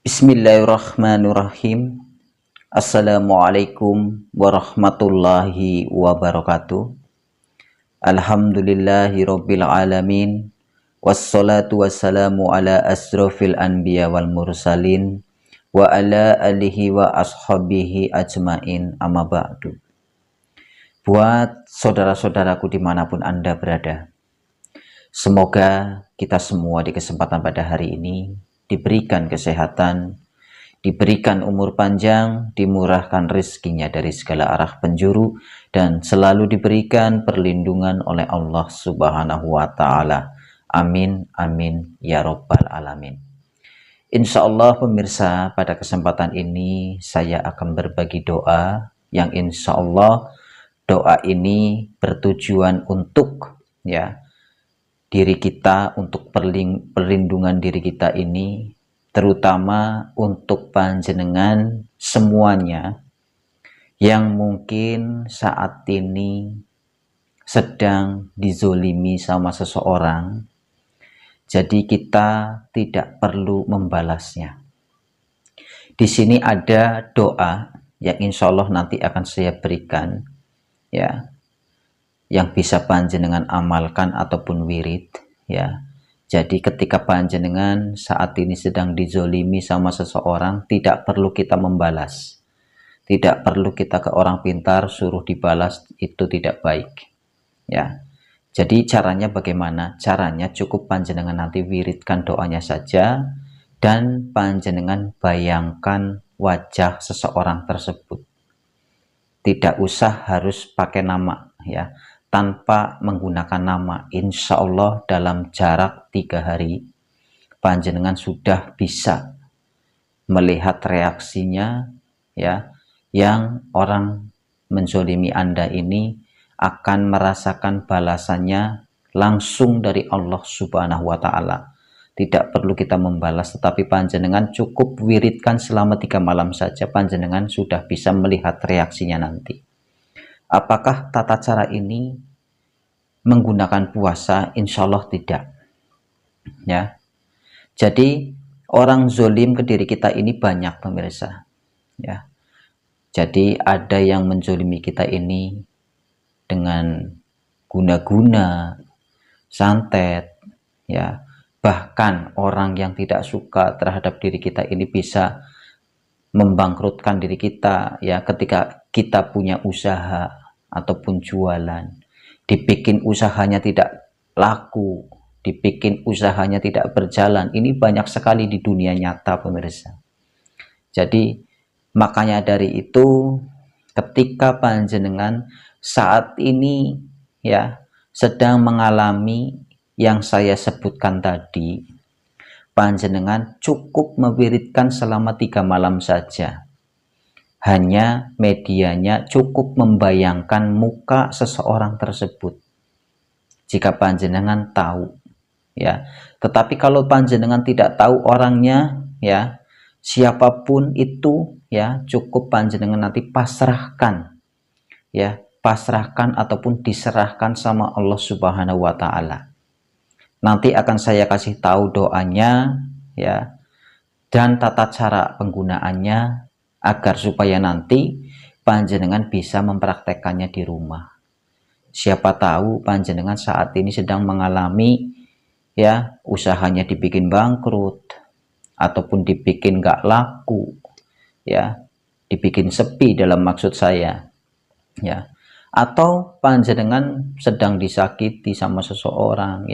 Bismillahirrahmanirrahim. Assalamualaikum warahmatullahi wabarakatuh. Alhamdulillahirabbil alamin. Wassalatu wassalamu ala asrofil anbiya wal mursalin wa ala alihi wa ashabihi ajmain, amma ba'du. Buat saudara-saudaraku dimanapun Anda berada, semoga kita semua di kesempatan pada hari ini diberikan kesehatan, diberikan umur panjang, dimurahkan rezekinya dari segala arah penjuru, dan selalu diberikan perlindungan oleh Allah Subhanahu wa Ta'ala. Amin, amin, ya Rabbal Alamin. Insya Allah pemirsa, pada kesempatan ini saya akan berbagi doa yang insya Allah doa ini bertujuan untuk diri kita, untuk perlindungan diri kita ini, terutama untuk panjenengan semuanya yang mungkin saat ini sedang dizolimi sama seseorang. Jadi kita tidak perlu membalasnya. Di sini ada doa yang insya Allah nanti akan saya berikan, yang bisa panjenengan amalkan ataupun wirid, Jadi ketika panjenengan saat ini sedang dizolimi sama seseorang, tidak perlu kita membalas. Tidak perlu kita ke orang pintar suruh dibalas, itu tidak baik. Jadi caranya bagaimana? Caranya cukup panjenengan nanti wiridkan doanya saja, dan panjenengan bayangkan wajah seseorang tersebut. Tidak usah harus pakai nama, tanpa menggunakan nama. Insya Allah dalam jarak 3 hari panjenengan sudah bisa melihat reaksinya, yang orang menzolimi Anda ini akan merasakan balasannya langsung dari Allah Subhanahu wa Ta'ala. Tidak perlu kita membalas, tetapi panjenengan cukup wiridkan selama 3 malam saja, panjenengan sudah bisa melihat reaksinya nanti. Apakah tata cara ini menggunakan puasa? Insya Allah tidak. Jadi orang zolim ke diri kita ini banyak, pemirsa. Jadi ada yang menzolimi kita ini dengan guna-guna, santet, bahkan orang yang tidak suka terhadap diri kita ini bisa membangkrutkan diri kita, ketika kita punya usaha ataupun jualan, dibikin usahanya tidak laku, dibikin usahanya tidak berjalan. Ini banyak sekali di dunia nyata, pemirsa. Jadi makanya dari itu, ketika panjenengan saat ini sedang mengalami yang saya sebutkan tadi, panjenengan cukup mewiridkan selama 3 malam saja. Hanya medianya cukup membayangkan muka seseorang tersebut. Jika panjenengan tahu, tetapi kalau panjenengan tidak tahu orangnya, siapapun itu, cukup panjenengan nanti pasrahkan, pasrahkan ataupun diserahkan sama Allah Subhanahu wa Ta'ala. Nanti akan saya kasih tahu doanya, dan tata cara penggunaannya, agar supaya nanti panjenengan bisa mempraktekannya di rumah. Siapa tahu panjenengan saat ini sedang mengalami, usahanya dibikin bangkrut, ataupun dibikin gak laku, dibikin sepi dalam maksud saya, atau panjenengan sedang disakiti sama seseorang,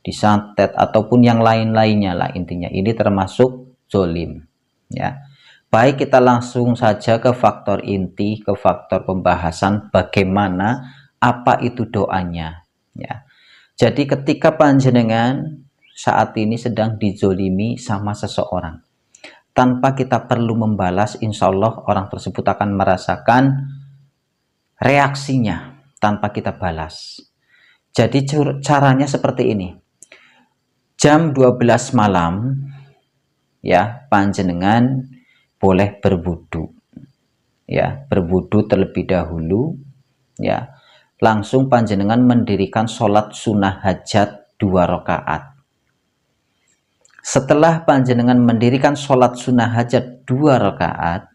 disantet, ataupun yang lain-lainnya lah. Intinya ini termasuk zolim. Baik, kita langsung saja ke faktor inti, ke faktor pembahasan bagaimana apa itu doanya. Jadi ketika panjenengan saat ini sedang dizolimi sama seseorang, tanpa kita perlu membalas, insya Allah orang tersebut akan merasakan reaksinya tanpa kita balas. Jadi caranya seperti ini. Jam 12 malam, panjenengan boleh berwudu, berwudu terlebih dahulu, langsung panjenengan mendirikan sholat sunnah hajat 2 rakaat. Setelah panjenengan mendirikan sholat sunnah hajat 2 rakaat,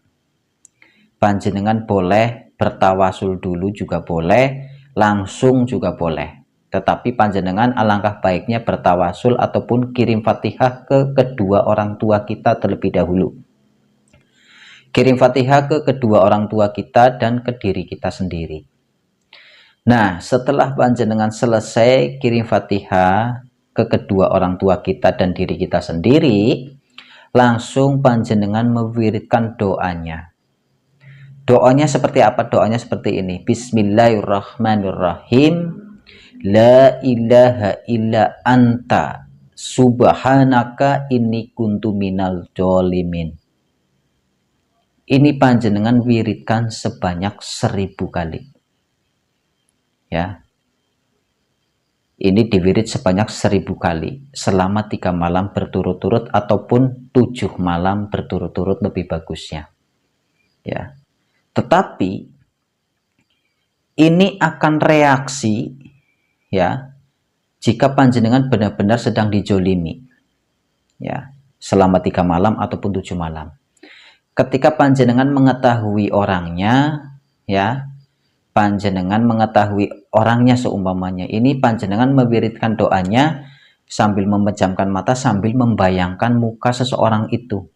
panjenengan boleh bertawasul dulu juga boleh, langsung juga boleh. Tetapi panjenengan alangkah baiknya bertawasul ataupun kirim Fatihah ke kedua orang tua kita terlebih dahulu. Kirim Fatihah ke kedua orang tua kita dan ke diri kita sendiri. Nah, setelah panjenengan selesai kirim Fatihah ke kedua orang tua kita dan diri kita sendiri, langsung panjenengan mewiridkan doanya. Doanya seperti apa? Doanya seperti ini. Bismillahirrahmanirrahim. La ilaha illa anta subhanaka inni kuntu minal dzalimin. Ini panjenengan wiridkan sebanyak 1000 kali. Ya. Ini diwirid sebanyak 1000 kali selama 3 malam berturut-turut ataupun 7 malam berturut-turut lebih bagusnya. Ya. Tetapi ini akan reaksi ya jika panjenengan benar-benar sedang dijolimi. Ya, selama 3 malam ataupun 7 malam. Ketika panjenengan mengetahui orangnya ya, panjenengan mengetahui orangnya seumpamanya, ini panjenengan mewiridkan doanya sambil memejamkan mata, sambil membayangkan muka seseorang itu,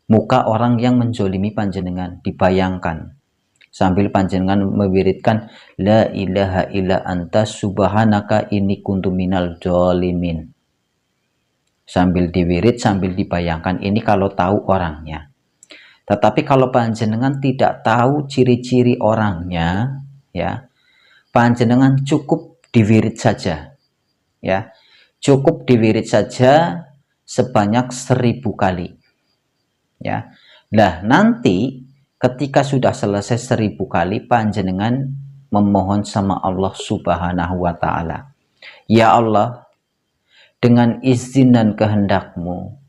muka orang yang menzolimi panjenengan dibayangkan, sambil panjenengan mewiridkan la ilaha illa anta subhanaka inni kuntu minal dzalimin, sambil diwirid, sambil dibayangkan. Ini kalau tahu orangnya. Tetapi kalau panjenengan tidak tahu ciri-ciri orangnya, ya, panjenengan cukup diwirid saja, ya, cukup diwirid saja sebanyak 1000 kali, ya. Nah, nanti ketika sudah selesai 1000 kali, panjenengan memohon sama Allah Subhanahu wa Ta'ala, ya Allah, dengan izin dan kehendak-Mu,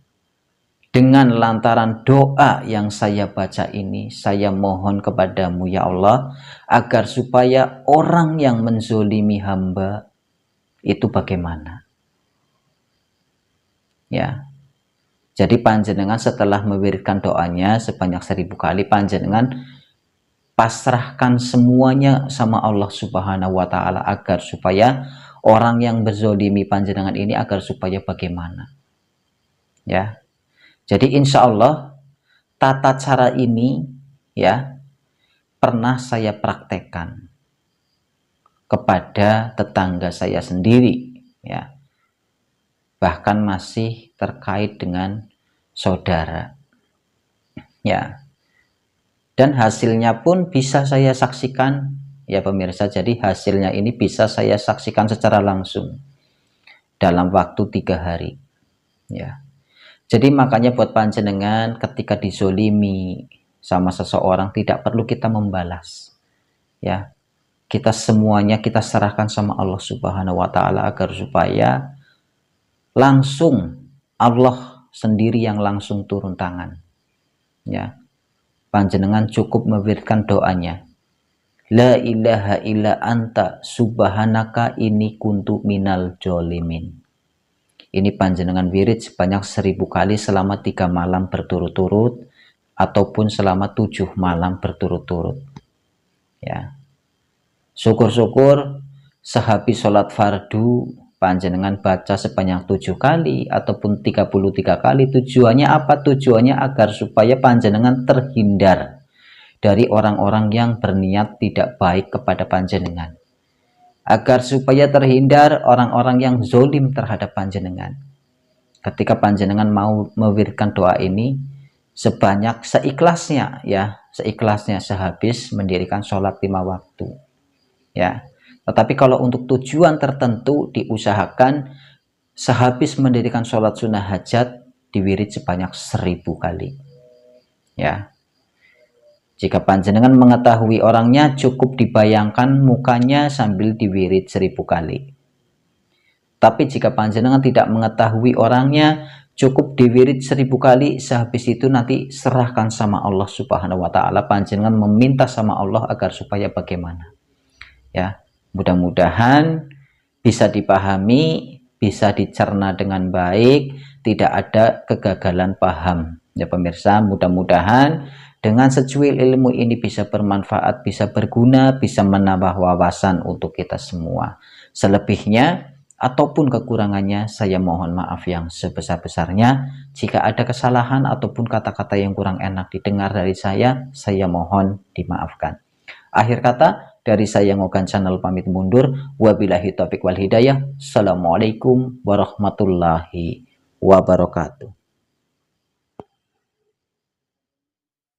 dengan lantaran doa yang saya baca ini, saya mohon kepadamu ya Allah, agar supaya orang yang menzolimi hamba itu bagaimana. Ya, jadi panjenengan setelah mewiridkan doanya sebanyak 1000 kali, panjenengan pasrahkan semuanya sama Allah Subhanahu wa Ta'ala, agar supaya orang yang berzolimi panjenengan ini, agar supaya bagaimana. Ya. Jadi insya Allah tata cara ini ya pernah saya praktekkan kepada tetangga saya sendiri, ya, bahkan masih terkait dengan saudara, ya, dan hasilnya pun bisa saya saksikan ya pemirsa. Jadi hasilnya ini bisa saya saksikan secara langsung dalam waktu 3 hari, ya. Jadi makanya buat panjenengan ketika dizolimi sama seseorang tidak perlu kita membalas. Ya. Kita semuanya kita serahkan sama Allah Subhanahu wa Ta'ala, agar supaya langsung Allah sendiri yang langsung turun tangan. Ya. Panjenengan cukup mewiridkan doanya. La ilaha illa anta subhanaka inni kuntu minal dzalimin. Ini panjenengan wirid sebanyak 1000 kali selama 3 malam berturut-turut ataupun selama 7 malam berturut-turut. Ya. Syukur-syukur sehabis sholat fardu panjenengan baca sebanyak 7 kali ataupun 33 kali. Tujuannya apa? Tujuannya agar supaya panjenengan terhindar dari orang-orang yang berniat tidak baik kepada panjenengan, agar supaya terhindar orang-orang yang zolim terhadap panjenengan. Ketika panjenengan mau mewiridkan doa ini sebanyak seikhlasnya, ya, seikhlasnya sehabis mendirikan sholat 5 waktu, ya. Tetapi kalau untuk tujuan tertentu diusahakan sehabis mendirikan sholat sunnah hajat diwirid sebanyak 1000 kali, ya. Jika panjenengan mengetahui orangnya, cukup dibayangkan mukanya sambil diwirid 1000 kali. Tapi jika panjenengan tidak mengetahui orangnya, cukup diwirid 1000 kali. Sehabis itu nanti serahkan sama Allah Subhanahu wa Ta'ala. Panjenengan meminta sama Allah agar supaya bagaimana. Ya, mudah-mudahan bisa dipahami, bisa dicerna dengan baik, tidak ada kegagalan paham. Ya pemirsa, mudah-mudahan dengan secuil ilmu ini bisa bermanfaat, bisa berguna, bisa menambah wawasan untuk kita semua. Selebihnya ataupun kekurangannya saya mohon maaf yang sebesar-besarnya. Jika ada kesalahan ataupun kata-kata yang kurang enak didengar dari saya mohon dimaafkan. Akhir kata dari saya Ngogan Channel pamit mundur. Wabillahi taufiq wal hidayah. Assalamualaikum warahmatullahi wabarakatuh.